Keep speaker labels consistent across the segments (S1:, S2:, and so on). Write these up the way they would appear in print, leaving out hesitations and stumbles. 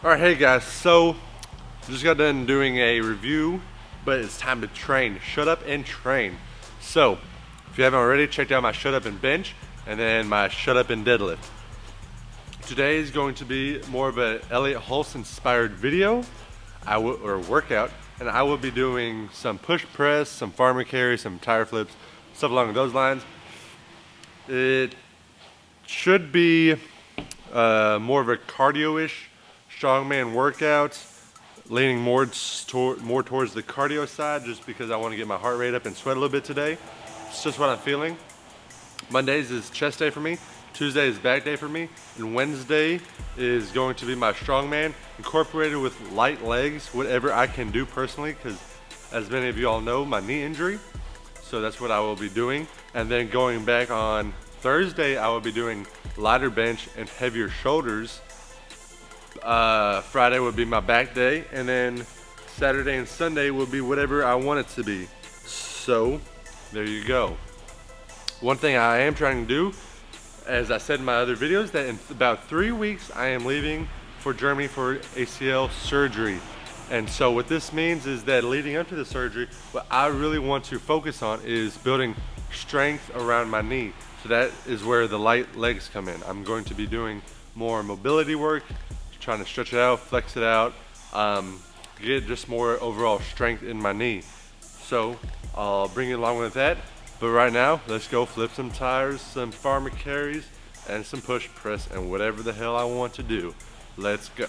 S1: Alright, hey guys, so just got done doing a review, but it's time to train. Shut up and train. So, if you haven't already, checked out my shut up and bench, and then my shut up and deadlift. Today is going to be more of an Elliot Hulse inspired video, or workout, and I will be doing some push press, some farmer carry, some tire flips, stuff along those lines. It should be more of a cardio-ish strongman workout, leaning more towards the cardio side, just because I want to get my heart rate up and sweat a little bit today. It's just what I'm feeling. Mondays is chest day for me, Tuesday is back day for me, and Wednesday is going to be my strongman, incorporated with light legs, whatever I can do personally, because as many of you all know, my knee injury. So that's what I will be doing. And then going back on Thursday, I will be doing lighter bench and heavier shoulders. Friday would be my back day, and then Saturday and Sunday will be whatever I want it to be. So there you go. One thing I am trying to do, as I said in my other videos, that in about 3 weeks I am leaving for Germany for ACL surgery. And so what this means is that leading up to the surgery, what I really want to focus on is building strength around my knee. So that is where the light legs come in. I'm going to be doing more mobility work, trying to stretch it out, flex it out, get just more overall strength in my knee. So I'll bring you along with that. But right now, let's go flip some tires, some farmer carries, and some push press, and whatever the hell I want to do. Let's go.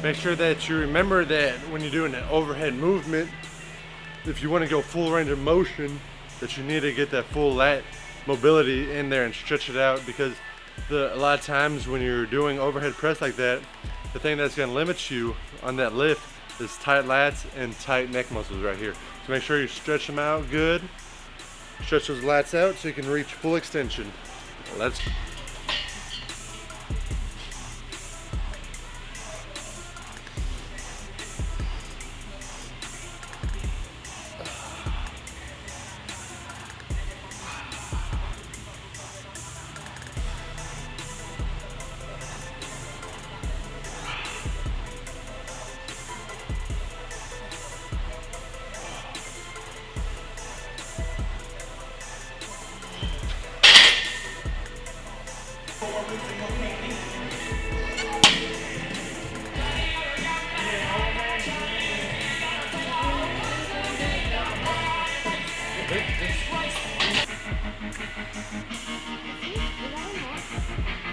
S1: Make sure that you remember that when you're doing an overhead movement, if you want to go full range of motion, that you need to get that full lat mobility in there and stretch it out, because a lot of times when you're doing overhead press like that, the thing that's going to limit you on that lift is tight lats and tight neck muscles right here. So make sure you stretch them out good. Stretch those lats out so you can reach full extension. Let's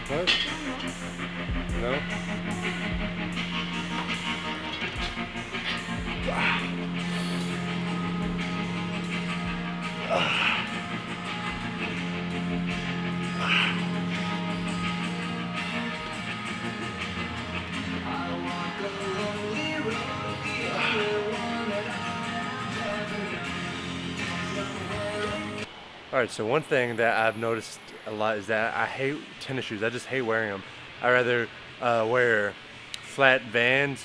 S1: What? No? Alright, so one thing that I've noticed a lot is that I hate tennis shoes. I just hate wearing them. I rather wear flat Vans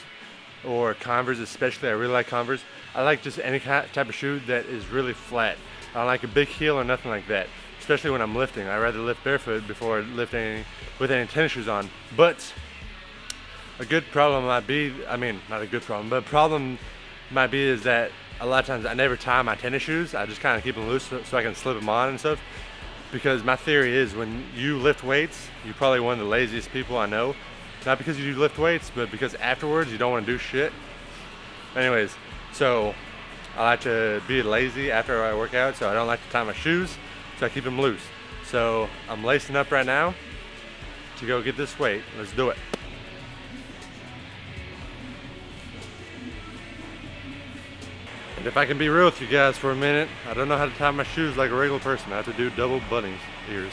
S1: or Converse, especially. I really like Converse. I like just any type of shoe that is really flat. I don't like a big heel or nothing like that, especially when I'm lifting. I rather lift barefoot before I lift with any tennis shoes on. But a good problem might be, I mean, not a good problem, but a problem might be is that a lot of times I never tie my tennis shoes. I just kind of keep them loose so I can slip them on and stuff. Because my theory is when you lift weights, you're probably one of the laziest people I know. Not because you lift weights, but because afterwards you don't want to do shit. Anyways, so I like to be lazy after I work out, so I don't like to tie my shoes, so I keep them loose. So I'm lacing up right now to go get this weight. Let's do it. And if I can be real with you guys for a minute, I don't know how to tie my shoes like a regular person. I have to do double bunny ears.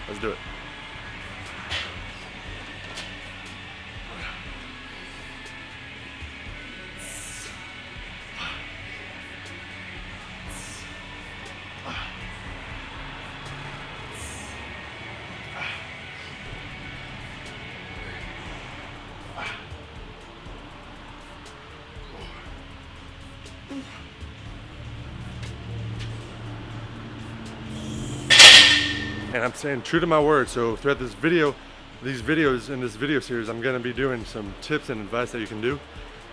S1: Let's do it. And I'm saying true to my word, so throughout this video, these videos in this video series, I'm gonna be doing some tips and advice that you can do.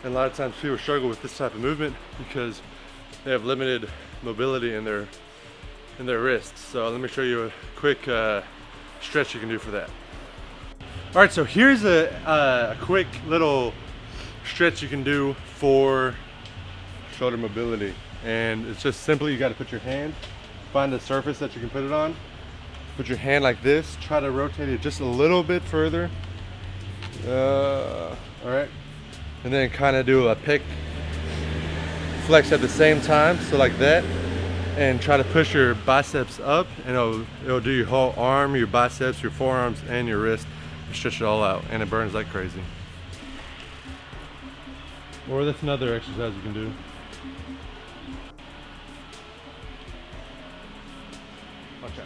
S1: And a lot of times people struggle with this type of movement because they have limited mobility in their wrists. So let me show you a quick stretch you can do for that. All right, so here's a quick little stretch you can do for shoulder mobility. And it's just simply, you gotta put your hand, find a surface that you can put it on, put your hand like this, try to rotate it just a little bit further. All right, and then kind of do a pick flex at the same time, so like that, and try to push your biceps up, and it'll do your whole arm, your biceps, your forearms, and your wrist. Stretch it all out, and it burns like crazy. Or that's another exercise you can do. Watch out.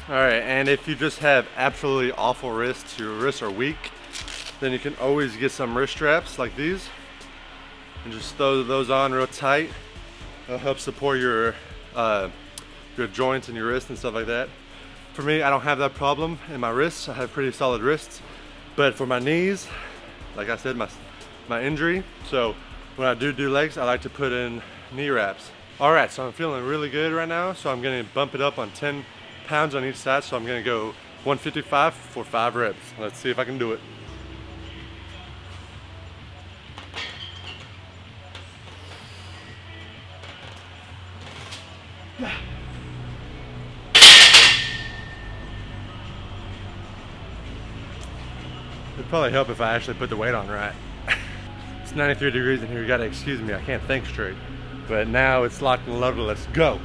S1: All right, and if you just have absolutely awful wrists, your wrists are weak, then you can always get some wrist straps like these and just throw those on real tight. It'll help support your joints and your wrists and stuff like that. For me, I don't have that problem in my wrists. I have pretty solid wrists, but for my knees, like I said, my injury, so when I do legs, I like to put in knee wraps. All right, so I'm feeling really good right now, so I'm gonna bump it up on 10 pounds on each side, so I'm gonna go 155 for 5 reps. Let's see if I can do it. It'd probably help if I actually put the weight on right. It's 93 degrees in here, you gotta excuse me, I can't think straight. But now it's locked and loaded, let's go.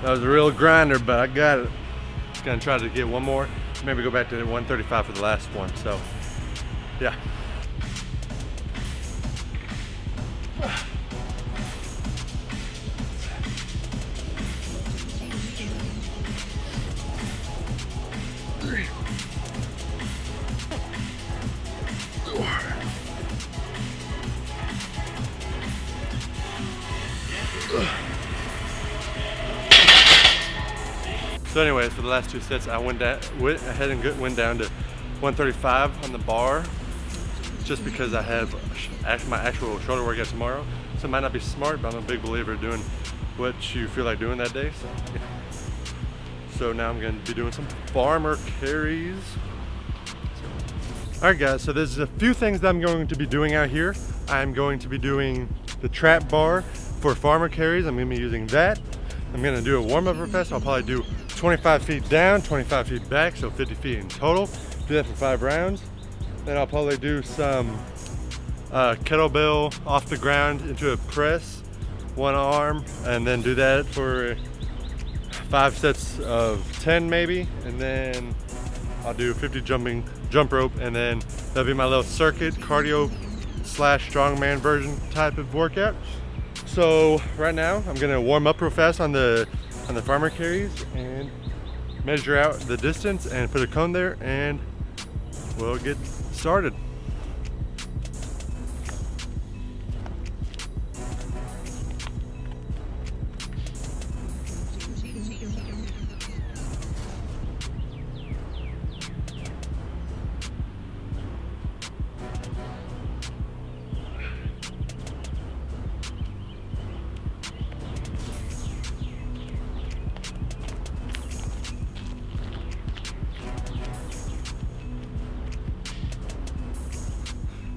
S1: That was a real grinder, but I got it. Just gonna try to get one more, maybe go back to 135 for the last one. So, yeah. So anyways, for the last 2 sets, I went ahead and went down to 135 on the bar, just because I have my actual shoulder workout tomorrow. So it might not be smart, but I'm a big believer of doing what you feel like doing that day. So, yeah. So now I'm going to be doing some farmer carries. All right guys, so there's a few things that I'm going to be doing out here. I'm going to be doing the trap bar for farmer carries. I'm going to be using that. I'm going to do a warm-up real fast. I'll probably do 25 feet down, 25 feet back, so 50 feet in total. Do that for 5 rounds. Then I'll probably do some kettlebell off the ground into a press, one arm, and then do that for 5 sets of 10 maybe, and then I'll do 50 jump rope, and then that'll be my little circuit cardio slash strongman version type of workout. So right now I'm gonna warm up real fast on the farmer carries and measure out the distance and put a cone there, and we'll get started.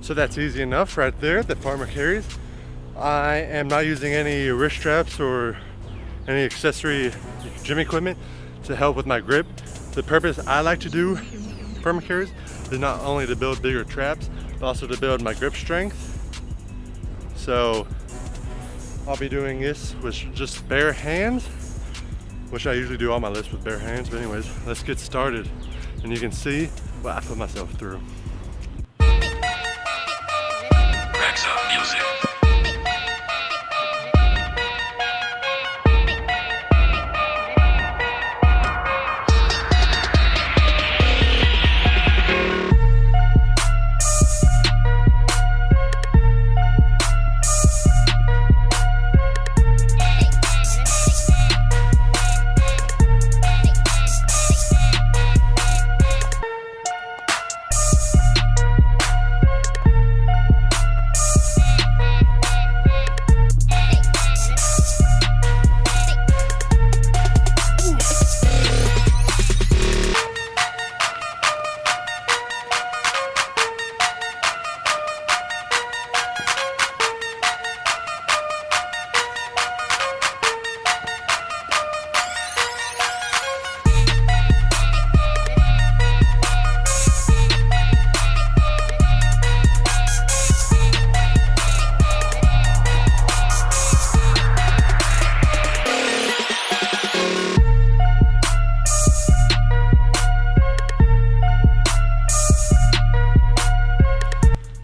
S1: So that's easy enough right there, the farmer carries. I am not using any wrist straps or any accessory gym equipment to help with my grip. The purpose I like to do farmer carries is not only to build bigger traps, but also to build my grip strength. So I'll be doing this with just bare hands, which I usually do all my lifts with bare hands. But anyways, let's get started. And you can see what I put myself through.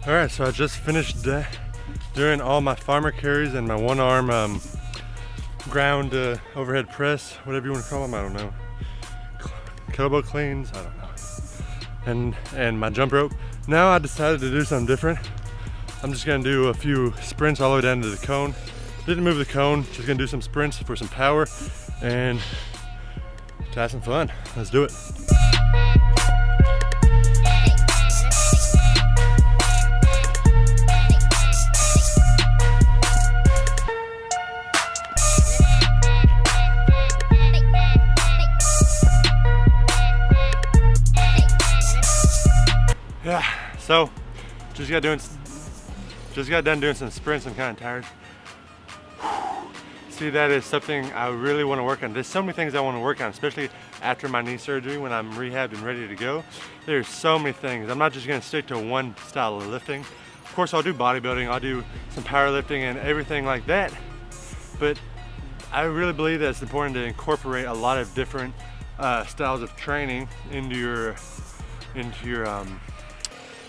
S1: Alright, so I just finished doing all my farmer carries and my one arm ground overhead press, whatever you want to call them, I don't know. Kettlebell cleans, I don't know. And my jump rope. Now I decided to do something different. I'm just gonna do a few sprints all the way down to the cone. Didn't move the cone, just gonna do some sprints for some power and to have some fun. Let's do it. Yeah, so just got done doing some sprints. I'm kind of tired. See, that is something I really want to work on. There's so many things I want to work on, especially after my knee surgery when I'm rehabbed and ready to go. There's so many things. I'm not just going to stick to one style of lifting. Of course, I'll do bodybuilding, I'll do some powerlifting and everything like that. But I really believe that it's important to incorporate a lot of different styles of training into your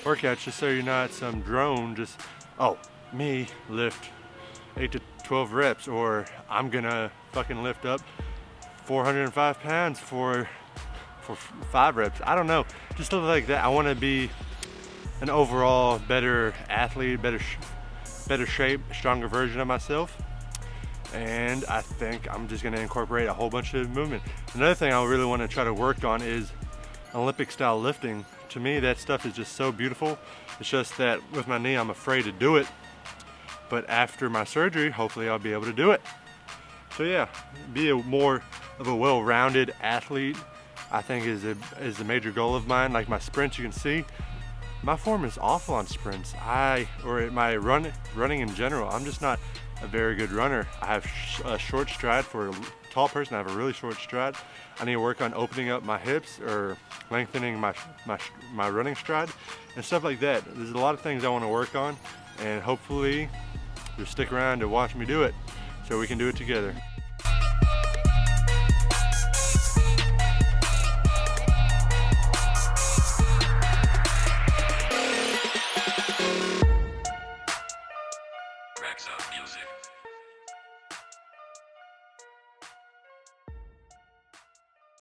S1: workouts, just so you're not some drone just, oh, me lift 8 to 12 reps, or I'm gonna fucking lift up 405 pounds for 5 reps. I don't know, just stuff like that. I want to be an overall better athlete, better shape, stronger version of myself. And I think I'm just gonna incorporate a whole bunch of movement. Another thing I really want to try to work on is Olympic style lifting. To me, that stuff is just so beautiful. It's just that with my knee, I'm afraid to do it. But after my surgery, hopefully I'll be able to do it. So yeah, be a more of a well-rounded athlete, I think is a major goal of mine. Like my sprints, you can see, my form is awful on sprints. Or my running in general, I'm just not a very good runner. I have a short stride. For a tall person, I have a really short stride. I need to work on opening up my hips or lengthening my running stride and stuff like that. There's a lot of things I want to work on, and hopefully you'll stick around to watch me do it so we can do it together.
S2: Racks up music.